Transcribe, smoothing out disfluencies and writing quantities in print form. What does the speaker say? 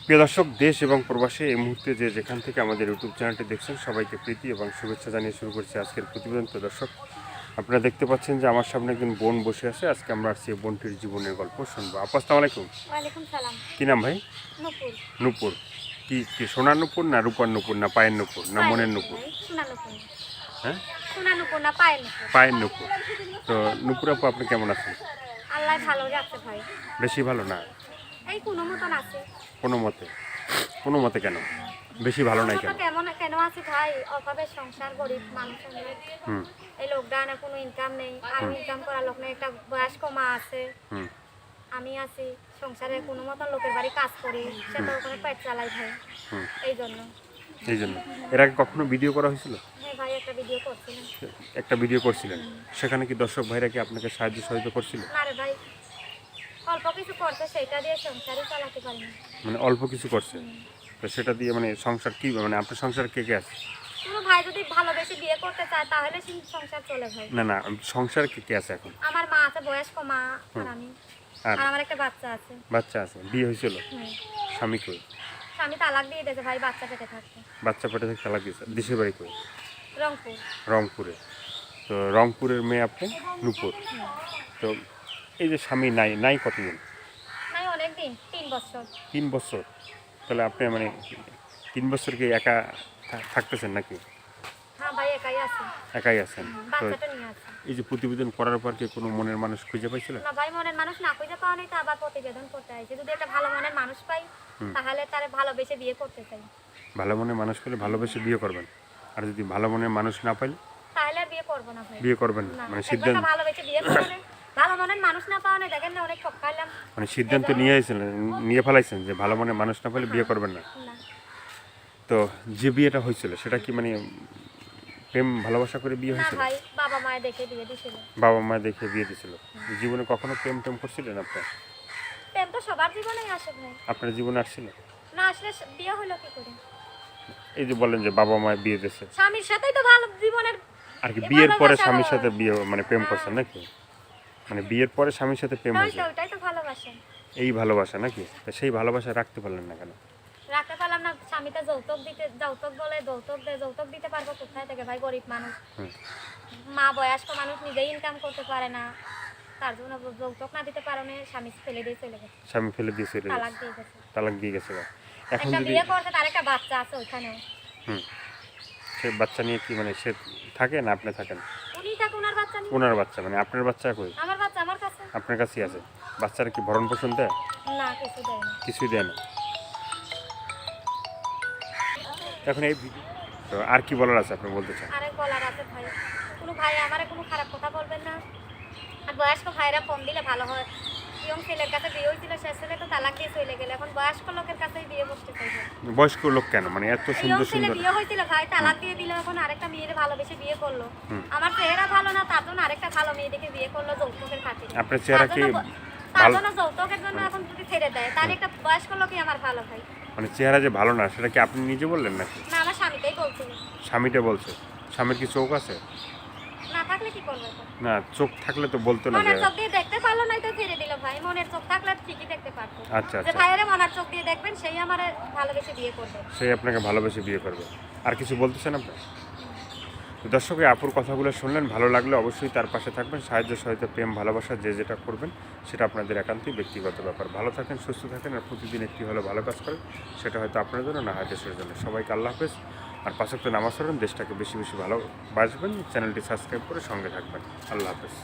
প্রিয় দর্শক, দেশ এবং প্রবাসে এই মুহূর্তে যেখান থেকে আমাদের ইউটিউব চ্যানেলটি দেখছেন সবাইকে প্রীতি এবং শুভেচ্ছা জানিয়ে শুরু করছি আজকের প্রতিবেদন। তো দর্শক, আপনারা দেখতে পাচ্ছেন যে আমার সামনে একজন বোন বসে আছে। আজকে আমরা আসছি এই বোনটির জীবনের গল্প শুনবো। আপু, আসসালামু আলাইকুম। ওয়ালাইকুম সালাম। কি নাম ভাই? নূপুর। নূপুর। কি কি সোনার নূপুর না রূপার নূপুর না পায়ের নূপুর না মনের নূপুর? সোনা নূপুর। হ্যাঁ, সোনা নূপুর না পায়ের নূপুর। পায়ের নূপুর। তো নূপুর আপু, আপনি কেমন আছেন? আল্লাহ ভালো রাখছে ভাই। বেশি ভালো না? এই কোনো মতন আছে। কোনো মতে? কোনো মতে কেন? বেশি ভালো নাই কেন? কেন আছে ভাই? অভাবের সংসার, গরিব মানুষ আমরা। এই লকডাউনে কোনো ইনকাম নেই, আর ইনকাম করার লোক নেই। একটা বয়স্ক মা আছে, আমি আছি। সংসারে কোনো মতন লোকের বাড়ি কাজ করি, সেটা ওখানে পেট চালাই ভাই। এই জন্য এর আগে কখনো ভিডিও করা হয়েছিল? হ্যাঁ ভাই, একটা ভিডিও করছিলাম। একটা ভিডিও করছিলেন, সেখানে কি দর্শক ভাইরা কি আপনাকে সাহায্য সহযোগিতা করছিল? না রে ভাই, অল্প কিছু করছে, সেটা দিয়ে সংসারই চালাতে পারি না। মানে অল্প কিছু করছে, তো সেটা দিয়ে মানে সংসার কি, মানে আপনার সংসার কে কে আছে? কোনো ভাই যদি ভালোবেসে বিয়ে করতে চায় তাহলে সংসার চলে ভাই। না না, সংসার কে কে আছে এখন? আমার মা আছে, বয়স্ক মা, আর আমি, আর আমার একটা বাচ্চা আছে। বাচ্চা আছে? বিয়ে হয়েছিল? স্বামী কই? স্বামী তালাক দিয়ে দিয়েছে ভাই, বাচ্চা পেটে থাকতে। বাচ্চা পেটে থেকে তালাক দিয়েছে? দেশের বাড়ি কই? রংপুর। রংপুরে। তো রংপুরের মেয়ে আপনি, নূপুর। তো এই যে স্বামী নাই, নাই কতদিন? নাই অনেক দিন, 3 বছর। 3 বছর? তাহলে আপনি মানে 3 বছর কি একা থাকতেছেন নাকি? হ্যাঁ ভাই, একাই আছে। একাই আছেন? তো বাচ্চাটা নিয়ে আছে। এই যে প্রতিবেদন করার পর কি কোনো মনের মানুষ খুঁজে পাইছিলেন? না ভাই, মনের মানুষ না খুঁজে পাওয়া নেই, তো আবার প্রতিবেদন করতে আইছে। যদি একটা ভালো মনের মানুষ পাই তাহলে তারে ভালোবেসে বিয়ে করতে চাই। ভালো মনের মানুষ পেলে ভালোবেসে বিয়ে করবেন, আর যদি ভালো মনের মানুষ না পাইলে তাহলে আর বিয়ে করব না ভাই। বিয়ে করবেন না? মানে সিদ্ধান্ত, ভালোবেসে বিয়ে করবে, ভালো মনের মানুষ না পাওয়া নেই, দেখেন না অনেক ঠকাইলাম। মানে সিদ্ধান্ত নিয়ে ফেলাইছেন যে ভালো মনের মানুষ না পেলে বিয়ে করবেন না? তো যে বিয়েটা হয়েছিল সেটা কি মানে প্রেম ভালোবাসা করে বিয়ে না হয়েছিল? ভাই, বাবা মায়ের দেখে বিয়ে দিছিল। বাবা মা দেখে বিয়ে দিয়েছিল? জীবনে কখনো প্রেম টেম করছিলেন আপনার? প্রেম তো সবার জীবনেই আসে ভাই। আপনার জীবনে আসছিল? না আসলে বিয়ে হলো কি করে? এই যে বলেন যে বাবা মা বিয়ে দিয়েছে, স্বামীর সাথেই তো ভালো জীবনের। আর কি বিয়ের পরে স্বামীর সাথে বিয়ে মানে প্রেম করছেন নাকি? মানে বিয়ের পরে স্বামীর সাথে প্রেম হয়েছে? ওইটাই তো ভালোবাসা। এই ভালোবাসা নাকি? তা সেই ভালোবাসা রাখতে পারলেন না কেন? রাখতে পারলাম না। স্বামীটা যৌতুক বলে, যৌতুক দিতে পারবো কোথায় থেকে ভাই? গরিব মানুষ, মা বয়স্ক মানুষ, নিজেই ইনকাম করতে পারে না, তার জন্য যৌতুক না দিতে পারো না, স্বামী ফেলে দিয়ে চলে গেছে। স্বামী ফেলে দিয়ে চলে তালাক গেছে? দিয়ে গেছে। তালাক দিয়ে গেছে। এখন একটা যদি বিয়ে করছে, তার একটা বাচ্চা আছে ওইখানেও। সে বাচ্চা নিয়ে কি মানে সে থাকে না আপনি থাকেন? উনি থাকে, ওনার বাচ্চা নিয়ে। ওনার বাচ্চা মানে আপনার বাচ্চা কই? আমার বাচ্চা আমার কাছে। আপনার কাছেই আছে? বাচ্চারা কি ভরণ পোষণ দেয়? না, কিছু দেয় না। কিছুই দেয় না। এখন এই তো আর কি বলার আছে আপনি বলতে চান? আরেক বলার আছে ভাই, কোনো ভাই আমারে কোনো খারাপ কথা বলবেন না। আর বয়স্ক ভাইরা ফোন দিলে ভালো হয়। ইয়ং ছেলের কাছে বিয়ে হয়েছিল, সে ছেলে তো তালাক দিয়ে চলে গেলে, এখন বয়স্ক লোকের কাছেই বিয়ে বসতে চাইছে। বয়স্ক লোক কেন? মানে এত ইয়ং সুন্দর ছেলে সুন্দর বিয়ে হয়েছিল ভাই, তালাক দিয়ে দিল, এখন আরেকটা মেয়ের ভালোবেসে বিয়ে করলো। আমার চেহারা ভালো না, তার জন্য আরেকটা ভালো মেয়ে দেখে বিয়ে করলো যৌতুকের খাতিরে। আপনার চেহারা কি তার জন্য যৌতুকের জন্য এখন যদি ছেড়ে দেয়, তার একটা বয়স্ক লোকই আমার ভালো ভাই। মানে চেহারা যে ভালো না সেটা কি আপনি নিজে বললেন নাকি? না, আমার স্বামীটাই বলছিল। স্বামীটা বলছে? স্বামীর কি চোখ আছে? না থাকলে কি করবে? না, চোখ থাকলে তো বলতো না যে। মনের চোখ দিয়ে দেখতে পারলো না, তো ছেড়ে দিল ভাই। মনের চোখ থাকলে ঠিকই দেখতে পারতো। আচ্ছা যে আচ্ছা, ভাইয়েরে মনের চোখ দিয়ে দেখবেন, সেই আমার ভালোবেসে বিয়ে করবে। সেই আপনাকে ভালোবেসে বিয়ে করবে। আর কিছু বলতেছেন আপনি? দর্শক, এই আপুর কথাগুলো শুনলেন, ভালো লাগলে অবশ্যই তার পাশে থাকবেন। সাহায্য সহায়তা, প্রেম ভালোবাসা যে যেটা করবেন সেটা আপনাদের একান্তই ব্যক্তিগত ব্যাপার। ভালো থাকেন, সুস্থ থাকেন, আর প্রতিদিন একটি হলে ভালো কাজ করেন। সেটা হয়তো আপনার জন্য, না হয় দেশের জন্য। সবাইকে আল্লাহ হাফেজ। আর 5 ওয়াক্ত নামাজ পড়বেন, দেশটাকে বেশি বেশি ভালোবাসবেন। চ্যানেলটি সাবস্ক্রাইব করে সঙ্গে থাকবেন। আল্লাহ হাফেজ।